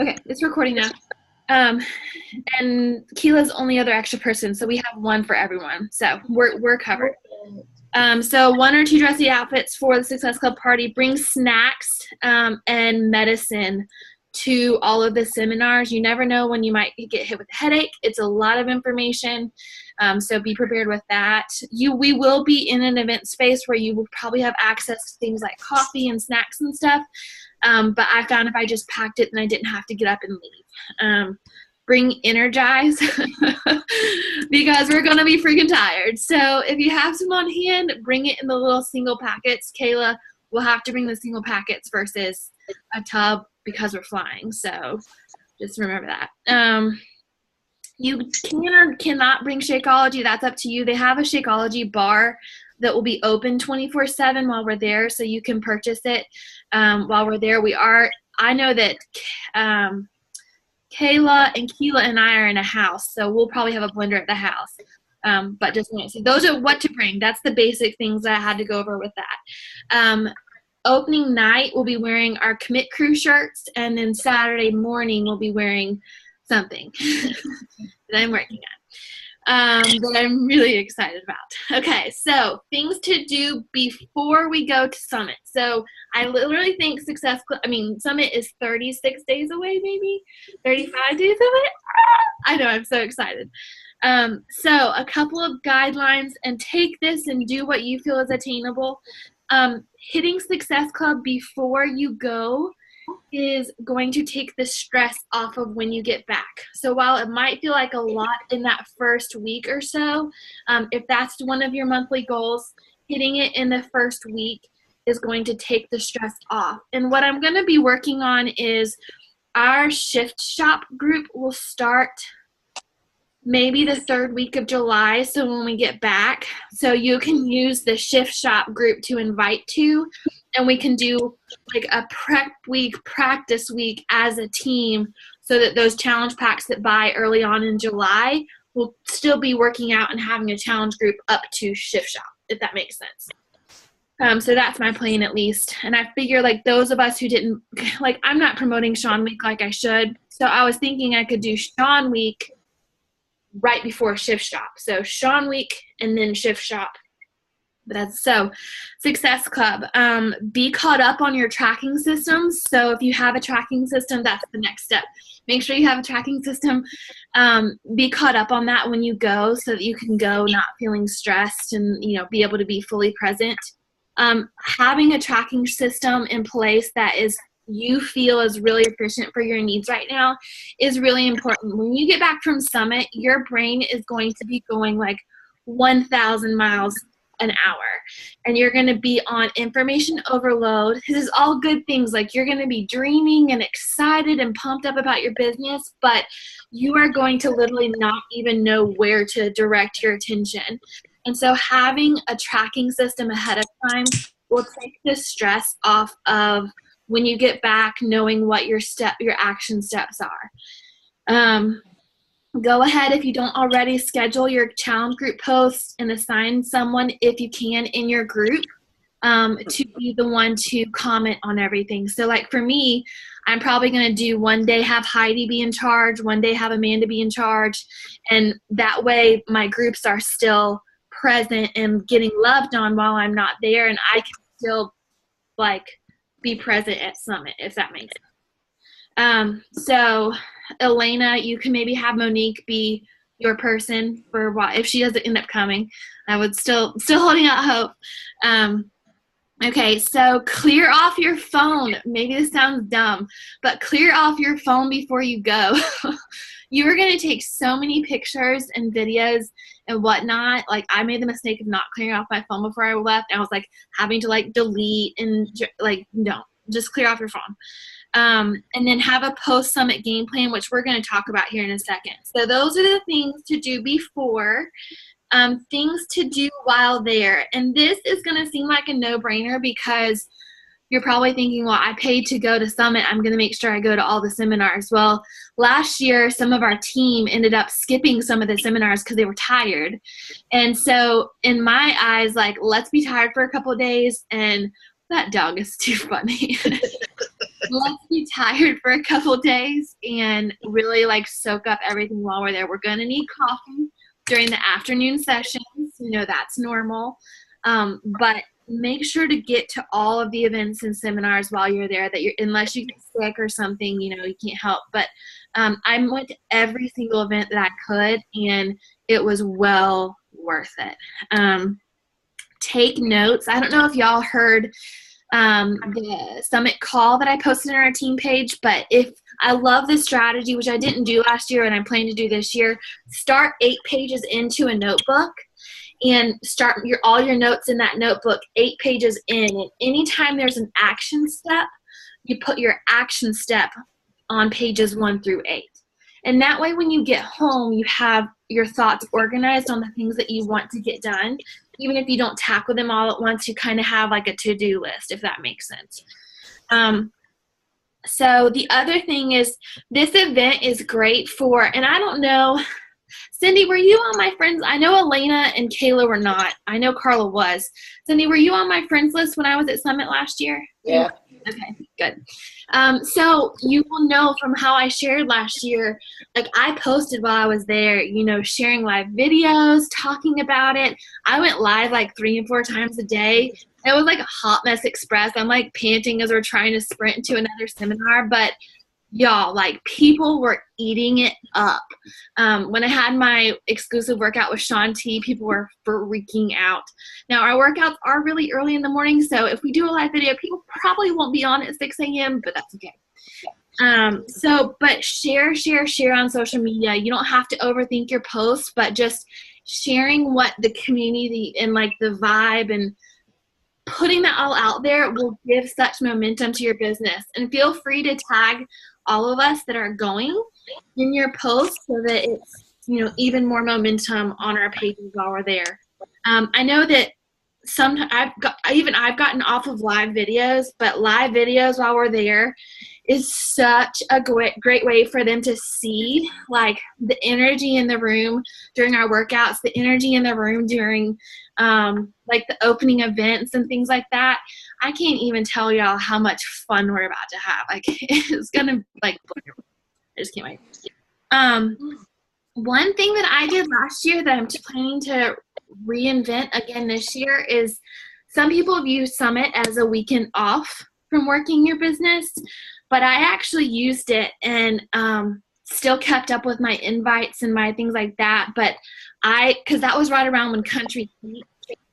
Okay, it's recording now. Um, and Keela's the only other extra person, so we have one for everyone. So we're covered. So 1 or 2 dressy outfits for the Success Club party. Bring snacks and medicine to all of the seminars. You never know when you might get hit with a headache. It's a lot of information, so be prepared with that. We will be in an event space where you will probably have access to things like coffee and snacks and stuff. But I found if I just packed it, then I didn't have to get up and leave. Bring Energize because we're going to be freaking tired. So if you have some on hand, bring it in the little single packets. Kayla will have to bring the single packets versus a tub because we're flying. So just remember that. You can or cannot bring Shakeology. That's up to you. They have a Shakeology bar that will be open 24/7 while we're there, so you can purchase it while we're there. I know that Kayla and Keela and I are in a house, so we'll probably have a blender at the house. But just want to see, those are what to bring. That's the basic things that I had to go over with that. Opening night, we'll be wearing our Commit Crew shirts, and then Saturday morning, we'll be wearing something that I'm working on that I'm really excited about. Okay, so things to do before we go to Summit. So I literally think Summit is 36 days away, maybe 35 days away. I know, I'm so excited. So a couple of guidelines, and take this and do what you feel is attainable. Hitting Success Club before you go is going to take the stress off of when you get back. So while it might feel like a lot in that first week or so, if that's one of your monthly goals, hitting it in the first week is going to take the stress off. And what I'm going to be working on is our shift shop group will start maybe the 3rd week of July, so when we get back. So you can use the shift shop group to invite to, and we can do like a prep week, practice week as a team, so that those challenge packs that buy early on in July will still be working out and having a challenge group up to shift shop, if that makes sense. So that's my plan, at least. And I figure like those of us who didn't, like, I'm not promoting Sean Week like I should. So I was thinking I could do Sean Week right before shift shop. So Sean Week and then shift shop. But that's so Success Club. Be caught up on your tracking systems. So if you have a tracking system, that's the next step. Make sure you have a tracking system. Be caught up on that when you go, so that you can go not feeling stressed and be able to be fully present. Having a tracking system in place that you feel is really efficient for your needs right now is really important. When you get back from Summit, your brain is going to be going like 1,000 miles an hour, and you're going to be on information overload. This is all good things. Like, you're going to be dreaming and excited and pumped up about your business, but you are going to literally not even know where to direct your attention. And so having a tracking system ahead of time will take the stress off of when you get back, knowing what your action steps are. Go ahead, if you don't already, schedule your challenge group posts and assign someone, if you can, in your group to be the one to comment on everything. So like for me, I'm probably going to do one day have Heidi be in charge, one day have Amanda be in charge, and that way my groups are still present and getting loved on while I'm not there, and I can still like be present at Summit, if that makes sense. So Elena, you can maybe have Monique be your person for what if she doesn't end up coming. I would still holding out hope. Okay, so clear off your phone. Maybe this sounds dumb, but clear off your phone before you go. You are going to take so many pictures and videos and whatnot. Like, I made the mistake of not clearing off my phone before I left. I was like having to like delete and like, no, just clear off your phone. And then have a post-summit game plan, which we're going to talk about here in a second. So those are the things to do before. Things to do while there. And this is going to seem like a no-brainer because you're probably thinking, well, I paid to go to Summit. I'm going to make sure I go to all the seminars. Well, last year, some of our team ended up skipping some of the seminars because they were tired. And so in my eyes, like, let's be tired for a couple of days. And that dog is too funny. let's be tired for a couple days and really like soak up everything while we're there. We're going to need coffee during the afternoon sessions. That's normal. But make sure to get to all of the events and seminars while you're there, unless you get sick or something, you can't help. But I went to every single event that I could, and it was well worth it. Take notes. I don't know if y'all heard the summit call that I posted on our team page, but I love this strategy, which I didn't do last year and I'm planning to do this year. Start 8 pages into a notebook and start all your notes in that notebook 8 pages in. And anytime there's an action step, you put your action step on pages 1 through 8. And that way, when you get home, you have your thoughts organized on the things that you want to get done. Even if you don't tackle them all at once, you kind of have like a to-do list, if that makes sense. So the other thing is, this event is great for, and I don't know, Cindy, were you on my friends? I know Elena and Kayla were not. I know Carla was. Cindy, were you on my friends list when I was at Summit last year? Yeah. Okay, good. So you will know from how I shared last year, like I posted while I was there, sharing live videos, talking about it. I went live like 3 and 4 times a day. It was like a hot mess express. I'm like panting as we're trying to sprint to another seminar, but y'all, like people were eating it up. When I had my exclusive workout with Shaun T, people were freaking out. Now our workouts are really early in the morning, so if we do a live video, people probably won't be on at 6 a.m., but that's okay. But share on social media. You don't have to overthink your posts, but just sharing what the community and like the vibe and putting that all out there will give such momentum to your business. And feel free to tag all of us that are going in your post so that it's, even more momentum on our pages while we're there. I know that sometimes I've gotten off of live videos, but live videos while we're there is such a great way for them to see like the energy in the room during our workouts, the energy in the room during like the opening events and things like that. I can't even tell y'all how much fun we're about to have. Like it's gonna like, I just can't wait. One thing that I did last year that I'm planning to reinvent again this year is, some people view Summit as a weekend off from working your business, but I actually used it and still kept up with my invites and my things like that. But because that was right around when Country Heat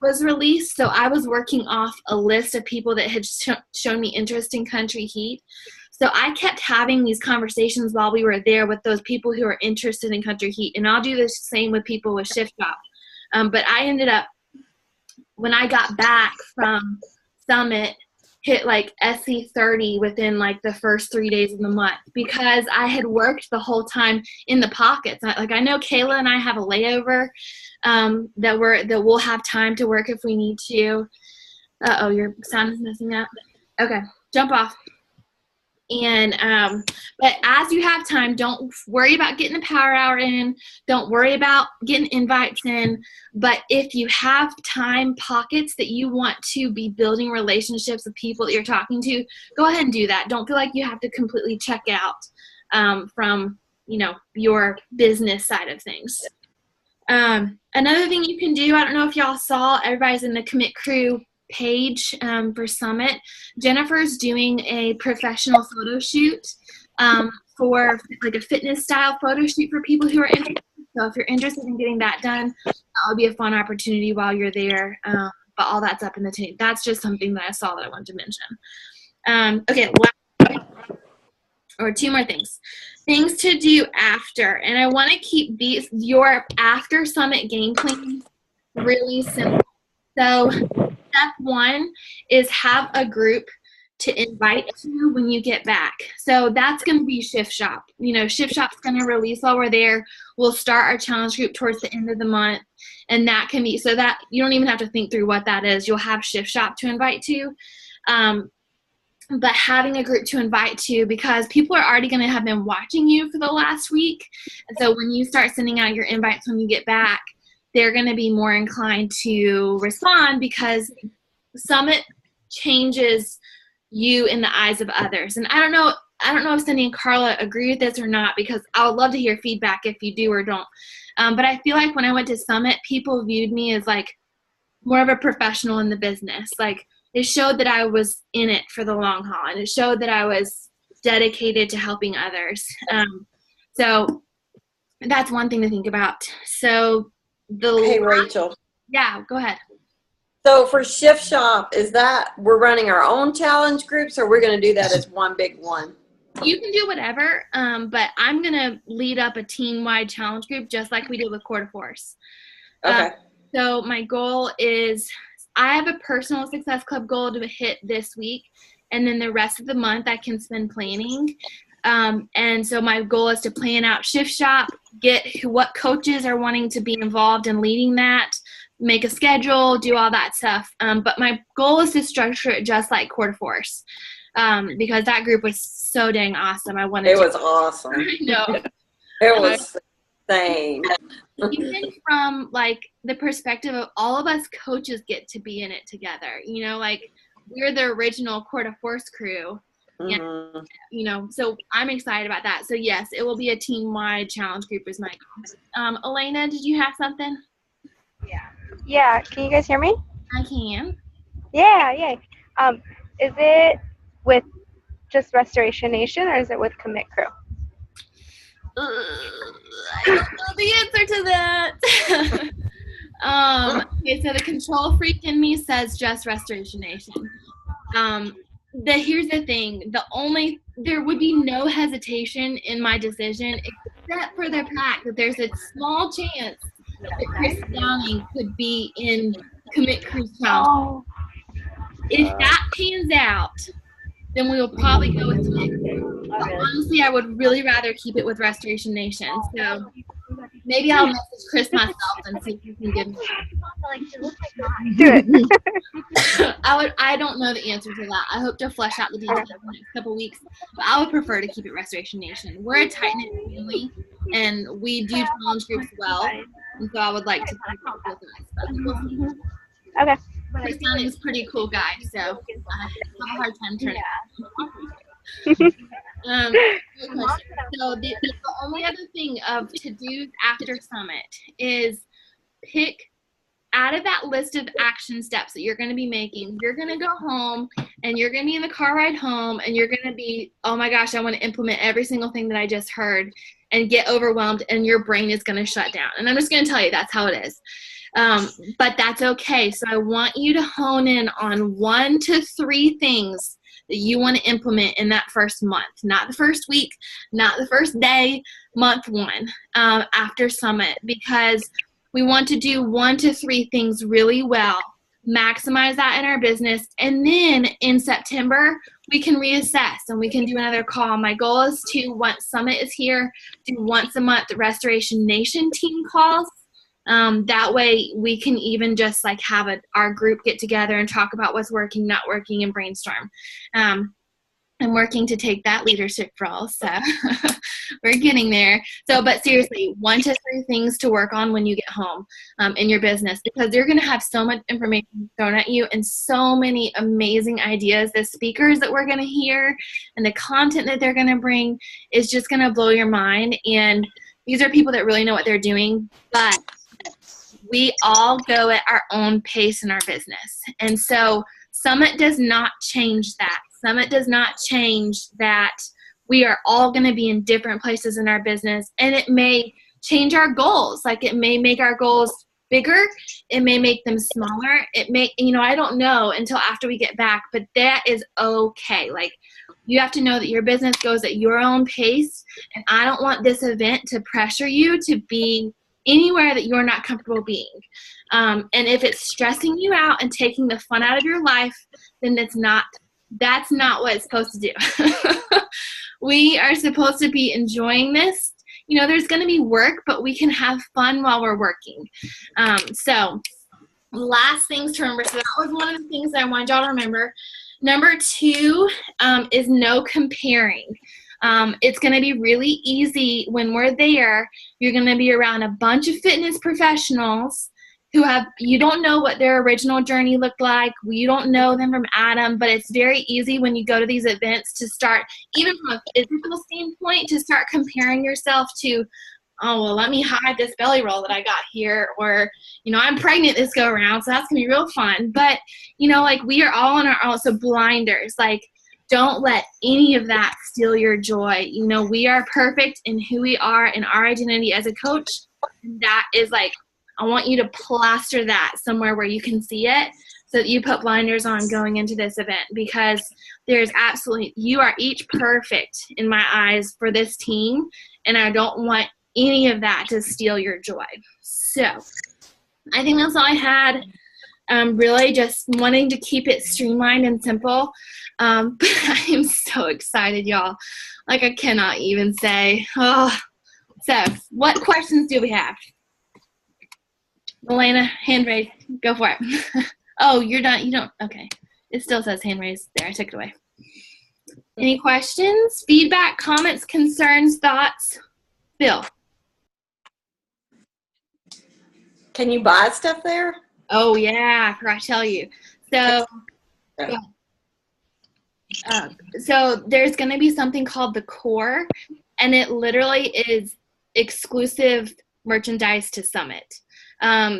was released, so I was working off a list of people that had shown me interest in Country Heat. So I kept having these conversations while we were there with those people who are interested in Country Heat, and I'll do the same with people with Shift Shop. But I ended up, when I got back from Summit, hit like SC30 within like the first 3 days of the month, because I had worked the whole time in the pockets. I know Kayla and I have a layover that we'll have time to work if we need to. Uh-oh, your sound is messing up. Okay, jump off. And but as you have time, don't worry about getting the power hour in. Don't worry about getting invites in. But if you have time pockets that you want to be building relationships with people that you're talking to, go ahead and do that. Don't feel like you have to completely check out from your business side of things. Another thing you can do, I don't know if y'all saw, everybody's in the Commit Crew page for Summit. Jennifer's doing a professional photo shoot for like a fitness style photo shoot for people who are interested. So if you're interested in getting that done, that would be a fun opportunity while you're there. But all that's up in the team. That's just something that I saw that I wanted to mention. Okay, or 2 more things. Things to do after. And I want to keep your after Summit game plan really simple. So step 1 is have a group to invite to when you get back. So that's going to be Shift Shop. Shift Shop's going to release while we're there. We'll start our challenge group towards the end of the month. And that can be, so that you don't even have to think through what that is. You'll have Shift Shop to invite to. But having a group to invite to, because people are already going to have been watching you for the last week. And so when you start sending out your invites when you get back, they're going to be more inclined to respond, because Summit changes you in the eyes of others. And I don't know if Cindy and Carla agree with this or not, because I would love to hear feedback if you do or don't. But I feel like when I went to Summit, people viewed me as like more of a professional in the business. Like, it showed that I was in it for the long haul, and it showed that I was dedicated to helping others. So that's one thing to think about. So Hey, Rachel. Yeah, go ahead. So for Shift Shop, is that we're running our own challenge groups, or we're going to do that as one big one? You can do whatever, but I'm going to lead up a team-wide challenge group just like we did with Core to Force. Okay. So my goal is, I have a personal success club goal to hit this week, and then the rest of the month I can spend planning. And so my goal is to plan out Shift Shop, get what coaches are wanting to be involved in leading that, make a schedule, do all that stuff. But my goal is to structure it just like Core to Force, because that group was so dang awesome. It was awesome. I know. It was insane. Even from like the perspective of all of us coaches get to be in it together, you know, like we're the original Core to Force crew. Mm-hmm. And, you know, so I'm excited about that. So yes, it will be a team-wide challenge group is my goal. Elena, did you have something? Yeah. Can you guys hear me? I can. Yeah. Yay. Is it with just Restoration Nation, or is it with Commit Crew? I don't know the answer to that. Okay, so the control freak in me says just Restoration Nation. Here's the thing. There would be no hesitation in my decision, except for the fact that there's a small chance that Chris Downing could be in Commit Crew's challenge. If that pans out, then we will probably go with Commit Crew. But honestly, I would really rather keep it with Restoration Nation. So maybe I'll message Chris myself and see if he can give me. Do it. I don't know the answer to that. I hope to flesh out the details in the next couple weeks, but I would prefer to keep it Restoration Nation. We're a tight-knit family, and we do challenge groups well, and so I would like to keep it with us. But we'll see. Okay. Chris Downey is a pretty cool guy, so I have a hard time turning. Good question. So the only other thing of to-dos after Summit is pick out of that list of action steps that you're going to be making. You're going to go home and you're going to be in the car ride home and you're going to be, oh my gosh, I want to implement every single thing that I just heard, and get overwhelmed, and your brain is going to shut down. And I'm just going to tell you that's how it is. But that's okay. So I want you to hone in on 1 to 3 things that you want to implement in that first month, not the first week, not the first day, month 1, after Summit, because we want to do 1 to 3 things really well, maximize that in our business, and then in September, we can reassess and we can do another call. My goal is to, once Summit is here, do once a month Restoration Nation team calls. That way we can even just like have our group get together and talk about what's working, not working, and brainstorm. I'm working to take that leadership role, so we're getting there. So, but seriously, 1 to 3 things to work on when you get home in your business, because you're going to have so much information thrown at you and so many amazing ideas. The speakers that we're going to hear and the content that they're going to bring is just going to blow your mind. And these are people that really know what they're doing, but we all go at our own pace in our business. And so Summit does not change that. Summit does not change that we are all going to be in different places in our business, and it may change our goals. Like, it may make our goals bigger. It may make them smaller. It may, I don't know until after we get back, but that is okay. Like, you have to know that your business goes at your own pace, and I don't want this event to pressure you to be anywhere that you're not comfortable being. And if it's stressing you out and taking the fun out of your life, then that's not what it's supposed to do. We are supposed to be enjoying this. There's going to be work, but we can have fun while we're working. So last things to remember. So that was one of the things that I wanted y'all to remember. Number 2 is no comparing. It's going to be really easy when we're there. You're going to be around a bunch of fitness professionals, you don't know what their original journey looked like. You don't know them from Adam, but it's very easy when you go to these events to start, even from a physical standpoint, to start comparing yourself to, oh, well, let me hide this belly roll that I got here, or, I'm pregnant this go around, so that's gonna be real fun. But, like, we are all on our own, so blinders, like, don't let any of that steal your joy. We are perfect in who we are and our identity as a coach. And that is like, I want you to plaster that somewhere where you can see it so that you put blinders on going into this event, because you are each perfect in my eyes for this team. And I don't want any of that to steal your joy. So I think that's all I had. Really just wanting to keep it streamlined and simple. But I am so excited, y'all. Like, I cannot even say. Oh. So what questions do we have? Elena, hand raised. Go for it. Oh, you're done. You don't. Okay. It still says hand raised there. I took it away. Any questions, feedback, comments, concerns, thoughts? Bill. Can you buy stuff there? Oh, yeah. I forgot to tell you. So, so there's going to be something called the Core, and it literally is exclusive merchandise to Summit.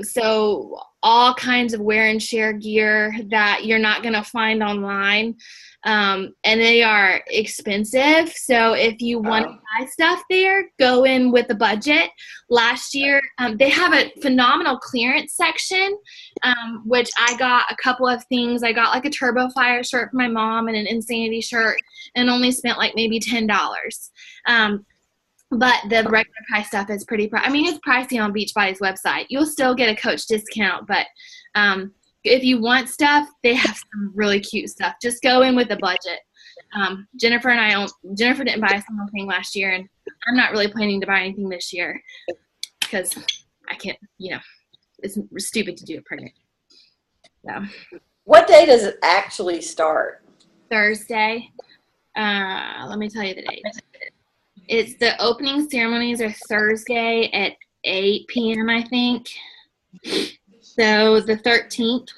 So all kinds of wear and share gear that you're not going to find online. And they are expensive. So if you want to buy stuff there, go in with a budget. Last year, they have a phenomenal clearance section, which I got a couple of things. I got like a Turbo Fire shirt for my mom and an Insanity shirt, and only spent like maybe $10. But the regular price stuff is pretty it's pricey on Beachbody's website. You'll still get a coach discount, but if you want stuff, they have some really cute stuff. Just go in with a budget. Jennifer didn't buy a single thing last year, and I'm not really planning to buy anything this year because I can't, it's stupid to do it pregnant. So. What day does it actually start? Thursday. Let me tell you the date. It's the opening ceremonies are Thursday at 8 p.m., I think. So the 13th.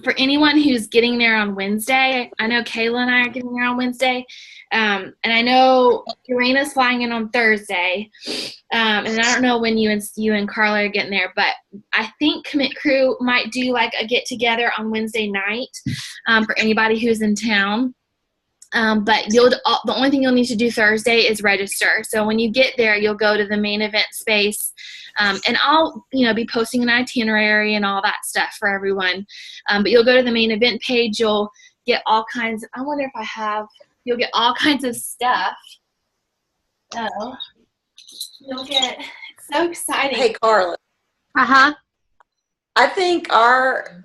For anyone who's getting there on Wednesday, I know Kayla and I are getting there on Wednesday. And I know Irina's flying in on Thursday. And I don't know when you and Carla are getting there, but I think Commit Crew might do like a get-together on Wednesday night for anybody who's in town. But the only thing you'll need to do Thursday is register. So when you get there, you'll go to the main event space, and I'll be posting an itinerary and all that stuff for everyone. But you'll go to the main event page. You'll get all kinds. I wonder if you'll get all kinds of stuff. Oh, you'll get. It's so exciting. Hey, Carla. I think our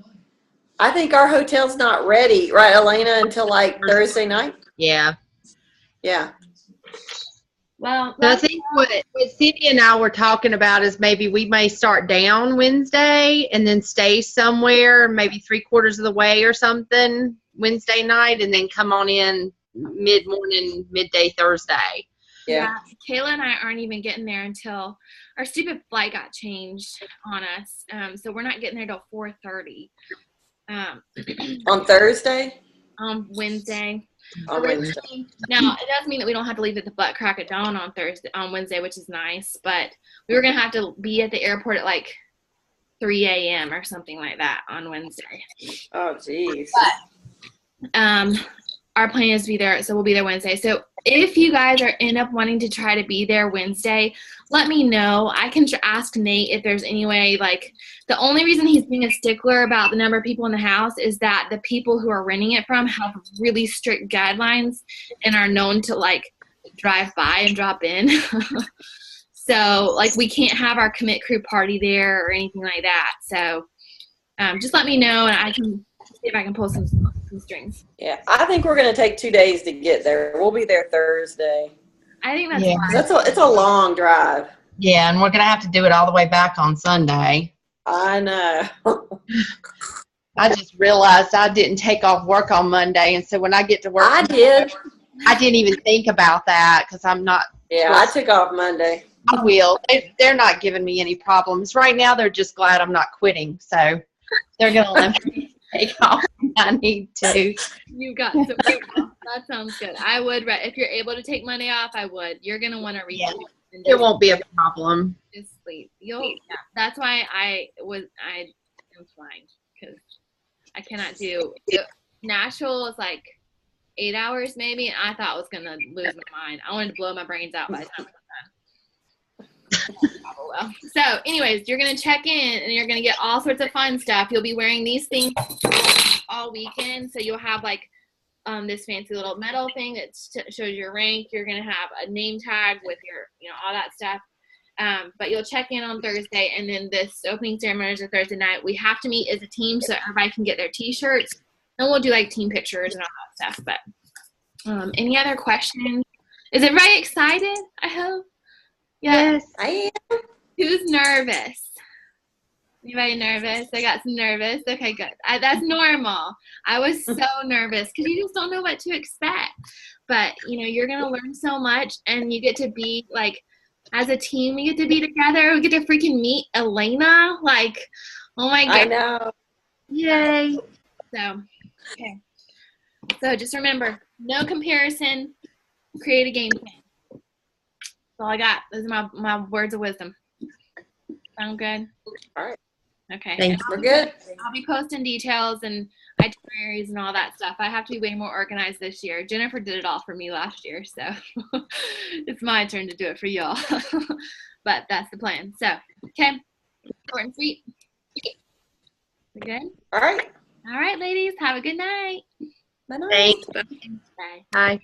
hotel's not ready, right, Elena, until like Thursday night? Yeah. Yeah. Well, So I think what Cindy and I were talking about is maybe we may start down Wednesday and then stay somewhere maybe 3/4 of the way or something Wednesday night, and then come on in mid-morning, midday Thursday. Yeah. Kayla and I aren't even getting there until our stupid flight got changed on us. So we're not getting there till 4:30. On Thursday? On Wednesday. On Wednesday. Now, it does mean that we don't have to leave at the butt crack of dawn on Wednesday, which is nice, but we were going to have to be at the airport at like 3 a.m. or something like that on Wednesday. Oh, geez. But our plan is to be there, so we'll be there Wednesday. So if you guys end up wanting to try to be there Wednesday, let me know. I can ask Nate if there's any way, like, the only reason he's being a stickler about the number of people in the house is that the people who are renting it from have really strict guidelines and are known to, like, drive by and drop in. So, like, we can't have our Commit Crew party there or anything like that. So just let me know, and I can see if I can pull some strings. Yeah, I think we're going to take 2 days to get there. We'll be there Thursday. I think that's fine. It's a long drive. Yeah, and we're going to have to do it all the way back on Sunday. I know. I just realized I didn't take off work on Monday, and so when I get to work, I did. I didn't even think about that because I'm not. Yeah, I took off Monday. I will. They're not giving me any problems. Right now, they're just glad I'm not quitting. So they're going to let me take off when I need to. You got some weight loss. That sounds good. I would, if you're able to take Monday off, I would. You're going to want to read Yeah. and There won't be a problem. just sleep. Yeah. That's why I am flying because I cannot do Nashville is like 8 hours maybe, and I thought I was gonna lose my mind. I wanted to blow my brains out by the time I was done. Oh, well. So, anyways, you're gonna check in and you're gonna get all sorts of fun stuff. You'll be wearing these things all weekend, so you'll have like this fancy little metal thing that shows your rank. You're gonna have a name tag with your, all that stuff. But you'll check in on Thursday, and then this opening ceremony is a Thursday night. We have to meet as a team so everybody can get their T-shirts, and we'll do like team pictures and all that stuff. But any other questions? Is everybody excited? I hope. Yes. I am. Who's nervous? Anybody nervous? I got some nervous. Okay, good. That's normal. I was so nervous because you just don't know what to expect. But you're gonna learn so much, and you get to be like. As a team, we get to be together. We get to freaking meet Elena. Like, oh my God. I know. Yay. So, okay. So just remember, no comparison. Create a game plan. That's all I got. Those are my words of wisdom. Sound good? All right. Okay. Thanks. We're good. I'll be posting details and itineraries and all that stuff. I have to be way more organized this year. Jennifer did it all for me last year, so it's my turn to do it for y'all. But that's the plan. So, okay, short and sweet. We good? All right. All right, ladies. Have a good night. Bye-bye. Thanks. Bye. Bye.